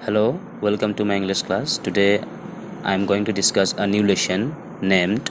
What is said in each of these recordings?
Hello, welcome to my English class. Today I am going to discuss a new lesson named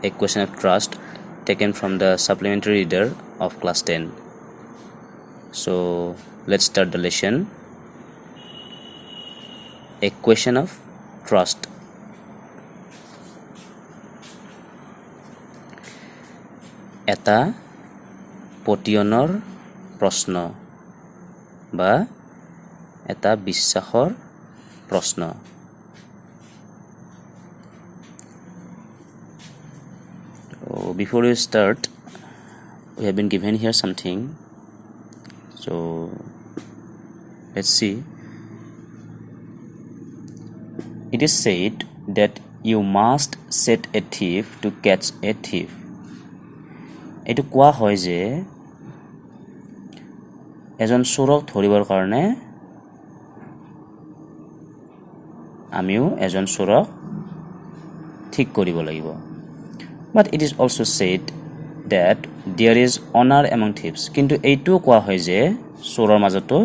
A Question of Trust, taken from the supplementary reader of class 10. So let's start the lesson. A Question of Trust. এটা পতিয়নৰ প্ৰশ্ন বা এটা বিশ্বাসৰ প্ৰশ্ন। Before we start, we have been given here something. So let's see. It is said that you must set a thief to catch a thief. এইটো কোৱা হয় যে এজন চোৰক ধৰিবৰ কাৰণে আমিও এজন চোৰক ঠিক কৰিব লাগিব। But it is also said that there is honor among thieves. কিন্তু এইটোও কোৱা হয় যে চোৰৰ মাজতো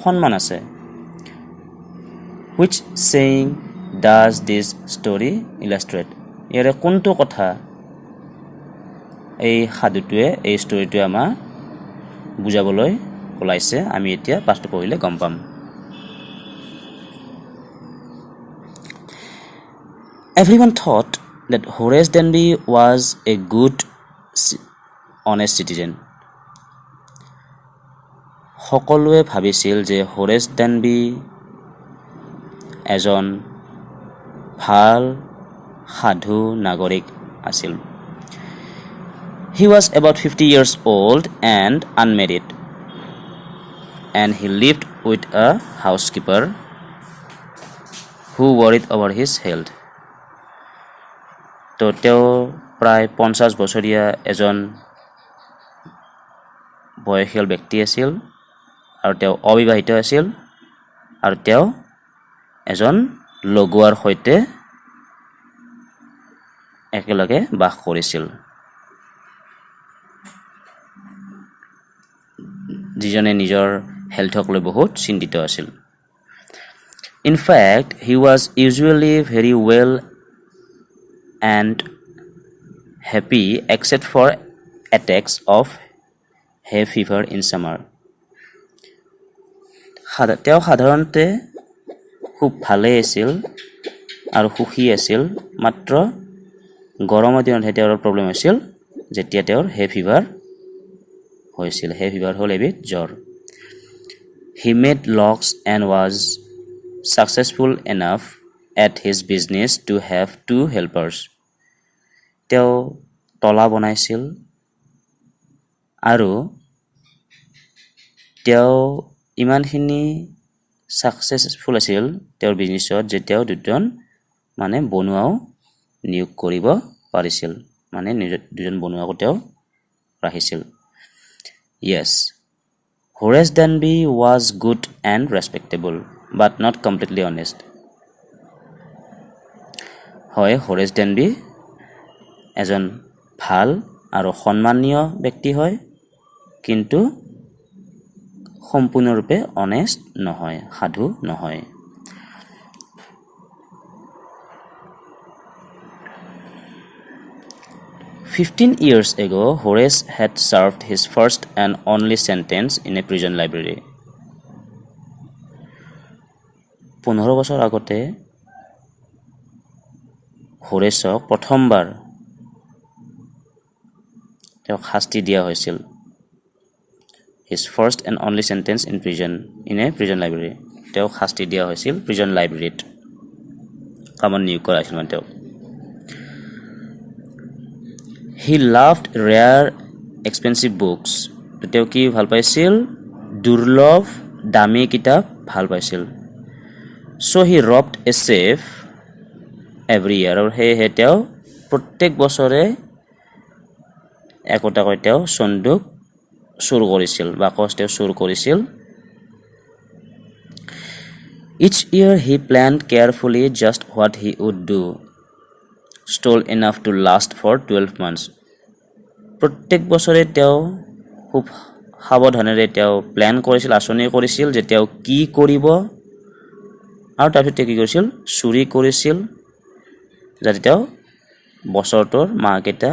সন্মান আছে। Which saying does this story illustrate? ইয়াৰে কোনটো কথা এই সাধুটোৱে এই ষ্টৰিটোৱে আমাক বুজাবলৈ ওলাইছে আমি এতিয়া পাঠটো পঢ়িলে গম পাম। Everyone thought that Horace Denby was a good, honest citizen. সকলোৱে ভাবিছিল যে হৰেছ ডেনবি এজন ভাল সাধু নাগৰিক আছিল। He was about 50 years old and unmarried, and he lived with a housekeeper who worried over his health. তো তেওঁ প্ৰায় 50 বছৰীয়া এজন বয়সীয়াল ব্যক্তি আছিল আৰু তেওঁ অবিবাহিত আছিল আৰু তেওঁ এজন লগোৱাৰ সৈতে একেলগে বাস কৰিছিল যিজনে নিজৰ হেলথক লৈ বহুত চিন্তিত আছিল। In fact, he was usually very well and happy except for attacks of hay fever in summer. তেওঁ সাধাৰণতে খুব ভালেই আছিল আৰু সুখী আছিল, মাত্ৰ গৰমৰ দিনতহে তেওঁৰ প্ৰব্লেম হৈছিল যেতিয়া তেওঁৰ হে ফিভাৰ হৈছিল। হে ফিভাৰ হ'ল এবিধ জ্বৰ। He made locks and was successful enough at his business to have 2 helpers. তেওঁ তলা বনাইছিল আৰু তেওঁ ইমানখিনি ছাকচেছফুল আছিল তেওঁৰ বিজনেছত যে তেওঁ দুজন বনুৱাও নিয়োগ কৰিব পাৰিছিল, দুজন বনুৱাকো তেওঁ ৰাখিছিল। Yes, Horace Denby was good and respectable, but not completely honest. হয়, হৰেছ ডেনবি এজন ভাল আৰু সন্মানীয় ব্যক্তি হয়, কিন্তু সম্পূৰ্ণৰূপে অনেষ্ট নহয়, সাধু নহয়। "15 years ago, Horace had served his first and only sentence in a prison library." 15 বছৰ আগতে হৰেছক প্ৰথমবাৰ তেওঁক শাস্তি দিয়া হৈছিল। His first and only sentence in a prison library. তেওঁক শাস্তি দিয়া হৈছিল প্ৰিজন লাইব্ৰেৰীত কামত নিয়োগ কৰা হৈছিল তেওঁক। He loved rare expensive books. তেওঁ কি ভাল পাইছিল? দুৰ্লভ দামী কিতাপ ভাল পাইছিল। So he robbed a safe every year. আৰু সেয়েহে তেওঁ প্ৰত্যেক বছৰে একোটাকৈ তেওঁ চন্দুক চুৰ কৰিছিল, বাকচ তেওঁ চুৰ কৰিছিল। Each year he planned carefully just what he would do. Stole enough to last for 12 months. প্ৰত্যেক বছৰে তেওঁ খুব সাৱধানেৰে তেওঁ প্লেন কৰিছিল, আঁচনি কৰিছিল যে তেওঁ কি কৰিব, আৰু তাৰপিছত তেওঁ কি কৰিছিল, চুৰি কৰিছিল, যাতে তেওঁ বছৰটোৰ মাহকেইটা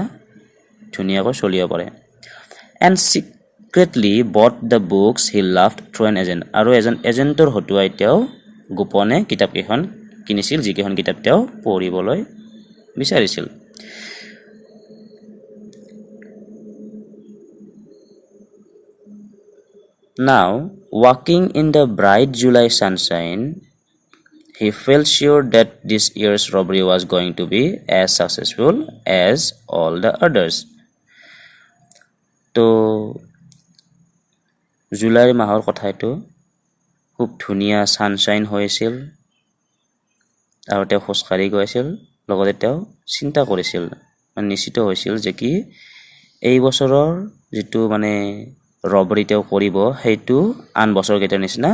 ধুনীয়াকৈ চলিব পাৰে। And secretly but the books he loved through an agent, আৰু এজন এজেণ্টৰ হতুৱাই তেওঁ গোপনে কিতাপকেইখন কিনিছিল, যিকেইখন কিতাপ তেওঁ পঢ়িবলৈ বিচাৰিছিল। Now, walking in the bright July sunshine, he felt sure that this year's robbery was going to be as successful as all the others. তো জুলাই মাহৰ কথা এইটো, খুব ধুনীয়া ছানশ্বাইন হৈ আছিল, আৰু তেওঁ খোজকাঢ়ি গৈ আছিল, লগতে তেওঁ চিন্তা কৰিছিল, নিশ্চিত হৈছিল যে কি এই বছৰৰ যিটো মানে ৰবৰী তেওঁ কৰিব সেইটো আন বছৰকেইটাৰ নিচিনা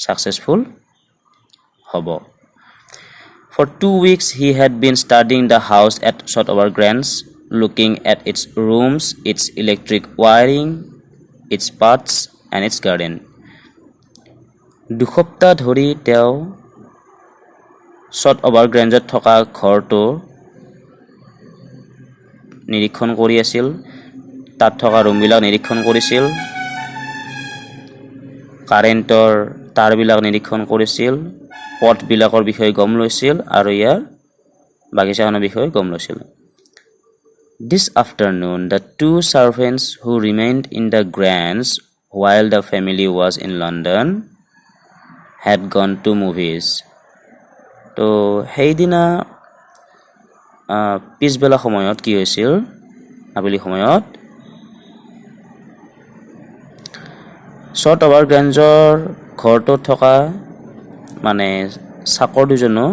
ছাকচেছফুল হ'ব। For 2 weeks he had been studying the house at Shotover Grange, looking at its rooms, its electric wiring, its paths and its garden. 2 সপ্তাহ ধৰি তেওঁ শ্বটঅভাৰ গ্ৰেঞ্জত থকা ঘৰটো নিৰীক্ষণ কৰি আছিল, তাত থকা ৰুমবিলাক নিৰীক্ষণ কৰিছিল, কাৰেণ্টৰ তাঁৰবিলাক নিৰীক্ষণ কৰিছিল, পথবিলাকৰ বিষয়ে গম লৈছিল, আৰু ইয়াৰ বাগিচাখনৰ বিষয়ে গম লৈছিল। This afternoon, the 2 servants who remained in the Grange while the family was in London had gone to movies. তো সেইদিনা পিছবেলা সময়ত কি হৈছিল, আবেলি সময়ত শ্বটঅভাৰ গ্ৰেঞ্জৰ ঘৰটোত থকা মানে চাকৰ দুজনো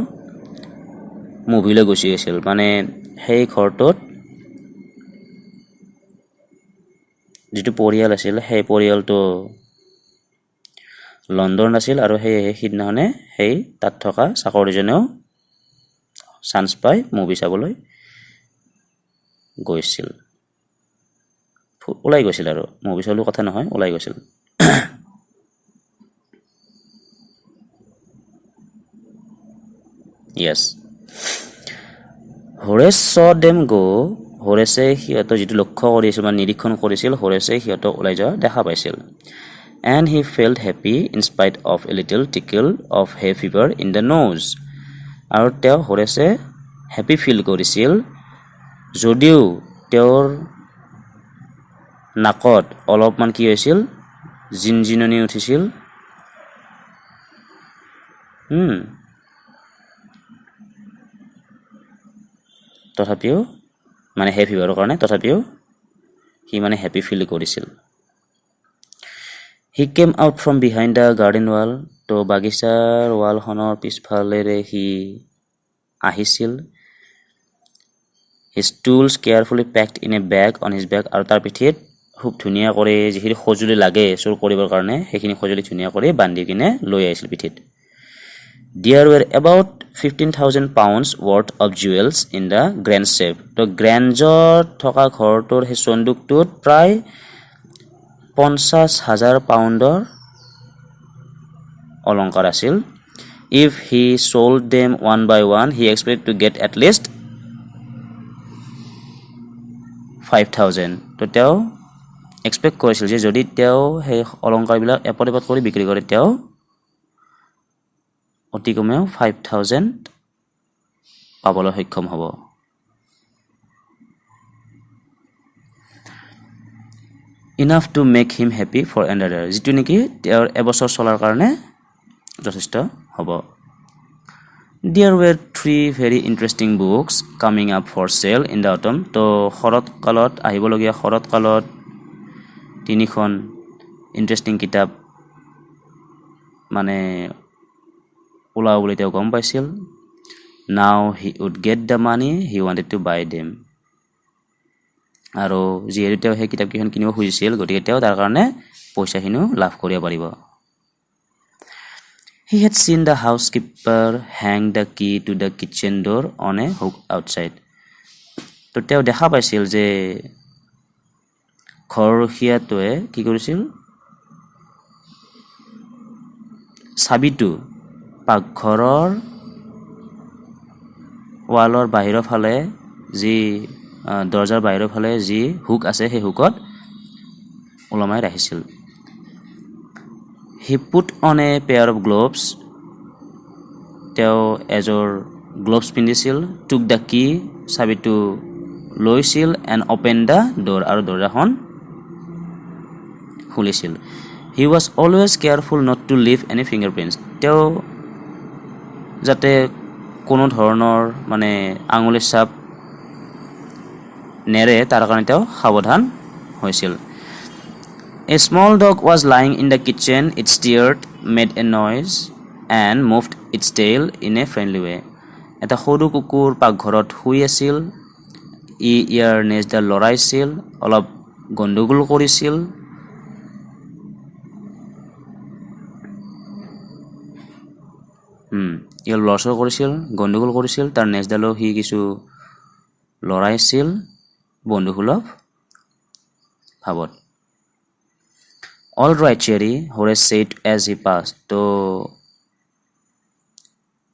মুভিলৈ গুচি গৈছিল। মানে সেই ঘৰটোত যিটো পৰিয়াল আছিল, সেই পৰিয়ালটো লণ্ডন আছিল, আৰু সেয়েহে সিদিনাখনে সেই তাত থকা চাকৰ দুজনেও চান্স পাই মুভি চাবলৈ গৈছিল, ওলাই গৈছিল, আৰু মুভি চাবলৈ কথা নহয়, ওলাই গৈছিল। Yes. Horace saw them go. Horace সিহঁতৰ যিটো লক্ষ্য কৰিছিল বা নিৰীক্ষণ কৰিছিল, Horace সিহঁতক ওলাই যোৱা দেখা পাইছিল। And he felt happy in spite of a little tickle of hay fever in the nose. আৰু তেওঁ Horace হেপী ফিল কৰিছিল, যদিও তেওঁৰ নাকত অলপমান কি হৈছিল, জিনজিননি উঠিছিল। তথাপিও মানে হে ফিভাৰৰ কাৰণে তথাপিও সি মানে হেপী ফিল কৰিছিল। He came out from behind the garden wall. তো বাগিচাৰ ৱালখনৰ পিছফালেৰে সি আহিছিল। His tools carefully packed in a bag on his back. আৰু তাৰ পিঠিত খুব ধুনীয়া কৰি যিখিনি সঁজুলি লাগে চুৰ কৰিবৰ কাৰণে সেইখিনি সঁজুলি ধুনীয়া কৰি বান্ধি কিনে লৈ আহিছিল পিঠিত। There were about 15,000 pounds worth of jewels in the Grange safe. তো গ্ৰেঞ্জত থকা ঘৰটোৰ সেই চন্দুকটোত প্ৰায় 50,000 পাউণ্ডৰ অলংকাৰ আছিল। If he sold them one by one, he expected to get at least 5,000. তো তেওঁ এক্সপেক্ট কৰিছিল যে যদি তেওঁ সেই অলংকাৰবিলাক এপদ এপদ কৰি বিক্ৰী কৰে, তেওঁ অতি কমেও 5,000 পাবলৈ সক্ষম হ'ব। Enough to make him happy for another, যিটো নেকি তেওঁৰ এবছৰ চলাৰ কাৰণে যথেষ্ট হ'ব। There were 3 very interesting books coming up for sale in the autumn. তো শৰৎকালত আহিবলগীয়া শৰৎকালত 3খন ইণ্টাৰেষ্টিং কিতাপ মানে ওলাব বুলি তেওঁ গম পাইছিল। Now he would get the money he wanted to buy them. আৰু যিহেতু তেওঁ সেই কিতাপকেইখন কিনিব খুজিছিল, গতিকে তেওঁ তাৰ কাৰণে পইচাখিনিও লাভ কৰিব পাৰিব। He had seen the housekeeper hang the key to the kitchen door on a hook outside. তো তেওঁ দেখা পাইছিল যে ঘৰৰখীয়াটোৱে কি কৰিছিল চাবিটো পাকঘৰৰ ৱালৰ বাহিৰৰ ফালে যি দৰজাৰ বাহিৰৰ ফালে যি হুক আছে সেই হুকত ওলমাই ৰাখিছিল he put on a pair of gloves তেওঁ এযোৰ গ্লোভছ পিন্ধিছিল টুক দ্য কি চাবিটো লৈছিল এণ্ড অপেন দ্য ড'ৰ আৰু দৰজাখন খুলিছিল he was always careful not to leave any fingerprints তেওঁ যাতে কোনো ধৰণৰ মানে আঙুলিৰ ছাপ নেৰে তাৰ কাৰণে তেওঁ সাৱধান হৈছিল A small dog was lying in the kitchen. It stirred, made a noise, and moved its tail in a friendly way. এটা সৰু কুকুৰ পাকঘৰত শুই আছিল ইয়াৰ নেজডাল লৰাইছিল অলপ গণ্ডগোল কৰিছিল ইয়াৰ লৰচৰ কৰিছিল গণ্ডগোল কৰিছিল তাৰ নেজডালো সি কিছু লৰাইছিল বন্ধুসুলভ ভাৱত All right, Cherry, Horace said as he passed. তো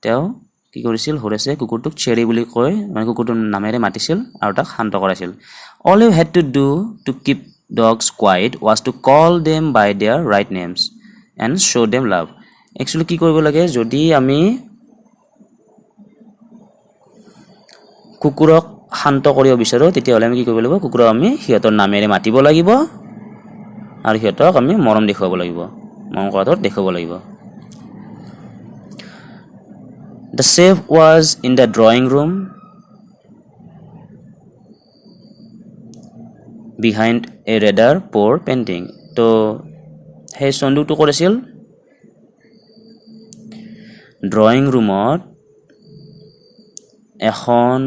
তেওঁ কি কৰিছিল হৰেছে কুকুৰটোক চেৰি বুলি কৈ মানে কুকুৰটোৰ নামেৰে মাতিছিল আৰু তাক শান্ত কৰাইছিল All you had to do to keep dogs quiet was to call them by their right names and show them love. Actually কি কৰিব লাগে যদি আমি কুকুৰক শান্ত কৰিব বিচাৰো তেতিয়াহ'লে আমি কি কৰিব লাগিব কুকুৰক আমি সিহঁতৰ নামেৰে মাতিব লাগিব আৰু সিহঁতক আমি মৰম দেখুৱাব লাগিব মৰম কৰাটো দেখুৱাব লাগিব The safe was in the drawing room behind a rather poor painting তো সেই সন্দুকটো কৰিছিল ড্ৰয়িং ৰুমত এখন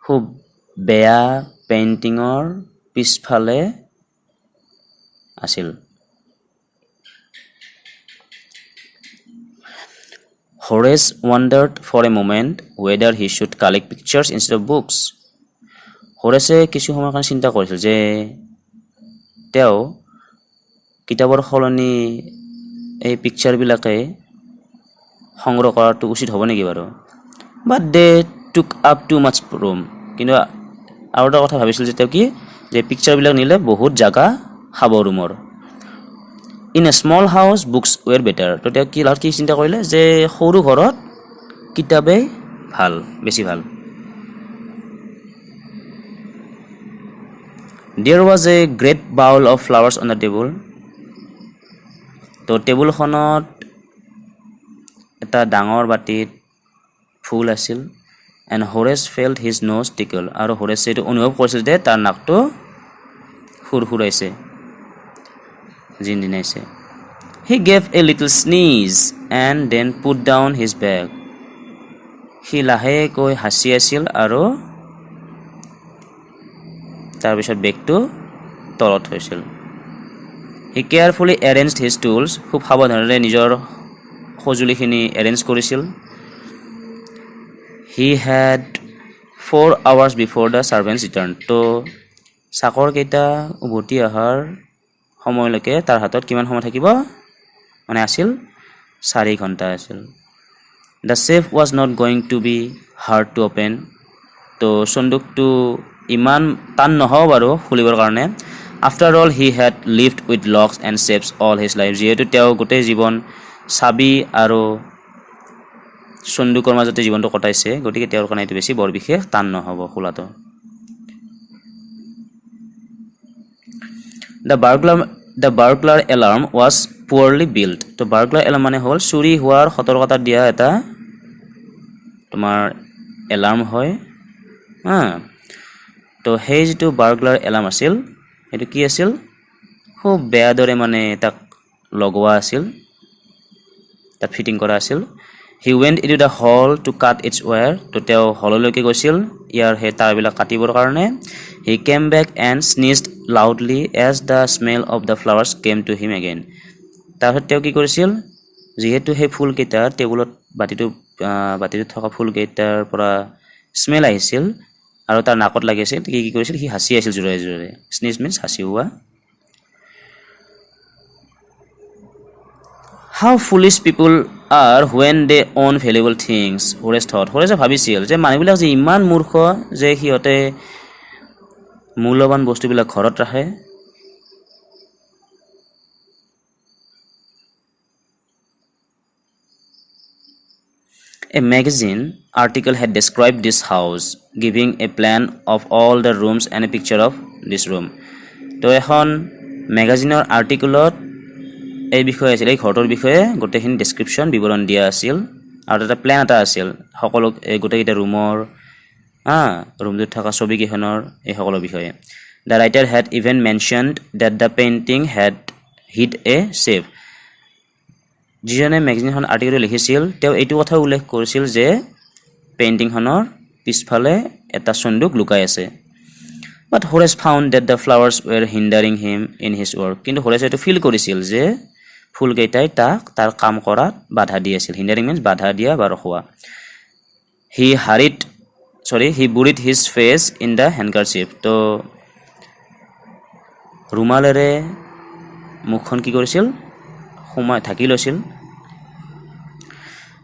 খুব বেয়া পেইন্টিঙৰ পিছফালে আছিল Horace wondered for a moment whether he should collect pictures instead of books. Horace কিছু সময় কাৰণে চিন্তা কৰিছিল যে তেওঁ কিতাপৰ সলনি এই পিকচাৰবিলাকে সংগ্ৰহ কৰাটো উচিত হ'ব নেকি বাৰু But they took up too much room. কিন্তু আৰু এটা কথা ভাবিছিল যে তেওঁ কি যে পিকচাৰবিলাক নিলে বহুত জাগা খাব ৰুমৰ In a small house, books were better. তো তেওঁ কি চিন্তা কৰিলে যে সৰু ঘৰত কিতাপে ভাল বেছি ভাল There was a great bowl of flowers on the table. তো টেবুলখনত এটা ডাঙৰ বাটিত ফুল আছিল and Horace felt his nose tickle আৰু Horace এইটো অনুভৱ কৰিছিল যে তাৰ নাকটো খুৰখুৰাইছে জিনজিনাইছে He gave a little sneeze and then put down his bag. He লাহেকৈ হাসি আছিল আৰু তাৰ পিছত বেগটো তলত হৈছিল He carefully arranged his tools. খুব সাৱধানেৰে নিজৰ সঁজুলিখিনি এৰেঞ্জ কৰিছিল He had 4 hours before the servants returned. তো চাকৰ কেইটা উভতি অহাৰ সময়লৈকে তাৰ হাতত কিমান সময় থাকিব মানে আছিল 4 ঘণ্টা আছিল The safe was not going to be hard to open. তো সন্দুকটো ইমান টান নহ'ব আৰু খুলিবৰ কাৰণে After all, he had lived with locks and safes all his life. যিহেতু তেওঁ গোটেই জীৱন চাবি আৰু সন্দুকৰ মাজতে জীৱনটো কটাইছে গতিকে তেওঁৰ কাৰণে এইটো বেছি বৰ বিশেষ টান নহ'ব খোলাটো The burglar alarm was poorly built. তো burglar alarm মানে হ'ল চুৰি হোৱাৰ সতৰ্কতা দিয়া এটা তোমাৰ এলাৰ্ম হয় তো সেই যিটো burglar alarm আছিল সেইটো কি আছিল খুব বেয়া দৰে মানে তাক লগোৱা আছিল তাত ফিটিং কৰা আছিল He went into the hall to cut its wire. তো তেওঁ হললৈকে গৈছিল ইয়াৰ হে তাৰবিলাক কাটিবৰ কাৰণে He came back and sneezed loudly as the smell of the flowers came to him again. তাৰপিছত তেওঁ কি কৰিছিল যিহেতু সেই ফুলকেইটাৰ টেবুলত বাতিটোত থকা ফুলকেইটাৰ পৰা স্মেল আহিছিল আৰু তাৰ নাকত লাগি আছিল কি কৰিছিল সি হাসি আছিল জোৰে জোৰে স্নিজ মিন্স হাসি হোৱা How foolish people are when they own valuable things Horace thought Horace ভাবিছিল যে মানুহবিলাক যে ইমান মূৰ্খ যে সিহঁতে মূল্যৱান বস্তুবিলাক ঘৰত ৰাখে A magazine article had described this house, giving a plan of all the rooms and a picture of this room. তো এখন ম্যাগাজিনৰ আৰ্টিকলত এই বিষয়ে আছিল এই ঘৰটোৰ বিষয়ে গোটেইখিনি ডেসক্ৰিপশন বিৱৰণ দিয়া আছিল আৰু এটা প্ল্যান এটা আছিল সকলো গোটেইটা ৰুমৰ ৰুমটোত থকা ছবিকেইখনৰ এই সকলো বিষয়ে The writer had even mentioned that the painting had hid a safe. যিজনে ম্যাগাজিনখন আৰ্টিকল লিখিছিল তেওঁ এইটো কথা উল্লেখ কৰিছিল যে পেইন্টিংখনৰ পিছফালে এটা সন্দুক লুকাই আছে But Horace found that the flowers were hindering him in his work. কিন্তু Horace এটো ফিল কৰিছিল যে ফুলকেইটাই তাক তাৰ কাম কৰাত বাধা দি আছিল hindering means বাধা দিয়া বা ৰখোৱা He buried his face in the handkerchief. তো ৰুমালেৰে মুখখন কি কৰিছিল সোমাই থাকি লৈছিল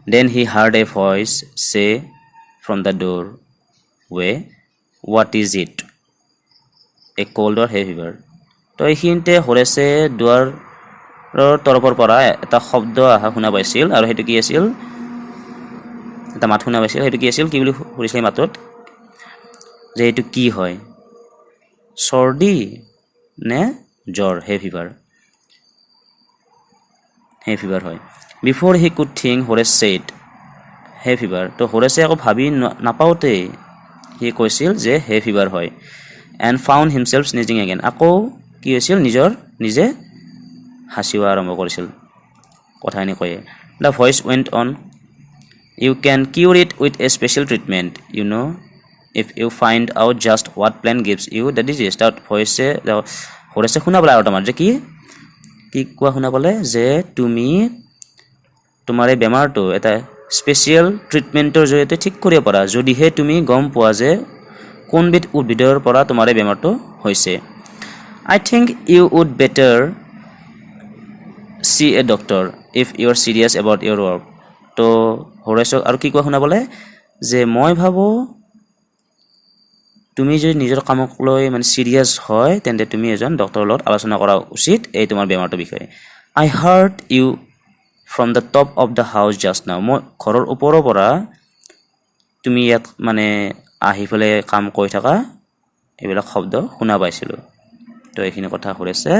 Then he heard a voice say from the doorway, What is it? A cold or heavy fever. তো এইখিনিতে হৰেছে দুৱাৰৰ তৰফৰ পৰা এটা শব্দ আহা শুনা পাইছিল আৰু সেইটো কি আছিল এটা মাত শুনা পাইছিল সেইটো কি আছিল কি বুলি সুধিছিল মাতত যে এইটো কি হয় চৰ্দি নে জ্বৰ হে ফিভাৰ হয় Before he could think, Horace said, hay fever. তো Horace আকৌ ভাবি নাপাওতে he কৈছিল যে hay fever হয় and found himself sneezing again. আকৌ কি হৈছিল নিজে হাসিৱা আৰম্ভ কৰিছিল কথাখিনি কয়ে The voice went on, You can cure it with a special treatment, you know, if you find out just what plant gives you the disease. That voice Horace শুনা পালে আৰু তোমাৰ যে কি কোৱা শুনা পালে যে তুমি তোমাৰ এই বেমাৰটো এটা স্পেশাল ট্ৰিটমেন্টৰ জৰিয়তে ঠিক কৰিব পাৰা যদিহে তুমি গম পোৱা যে কোনবিধ উদ্ভিদৰ পৰা তোমাৰ এই বেমাৰটো হৈছে I think you would better see a doctor if you are serious about your work. তো Horace আৰু কি কোৱা শুনা পালে যে মই ভাবো তুমি যদি নিজৰ কামক লৈ মানে সিৰিয়াস হয় তেন্তে তুমি এজন ডক্টৰৰ লগত আলোচনা কৰা উচিত এই তোমাৰ বেমাৰটোৰ বিষয়ে I heard you from the top of the house just now. মই ঘৰৰ ওপৰৰ পৰা তুমি ইয়াত মানে আহি ফলে কাম কৰি থকা এইবিলাক শব্দ শুনা পাইছিলো তো এইখিনি কথা Horace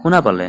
শুনা পালে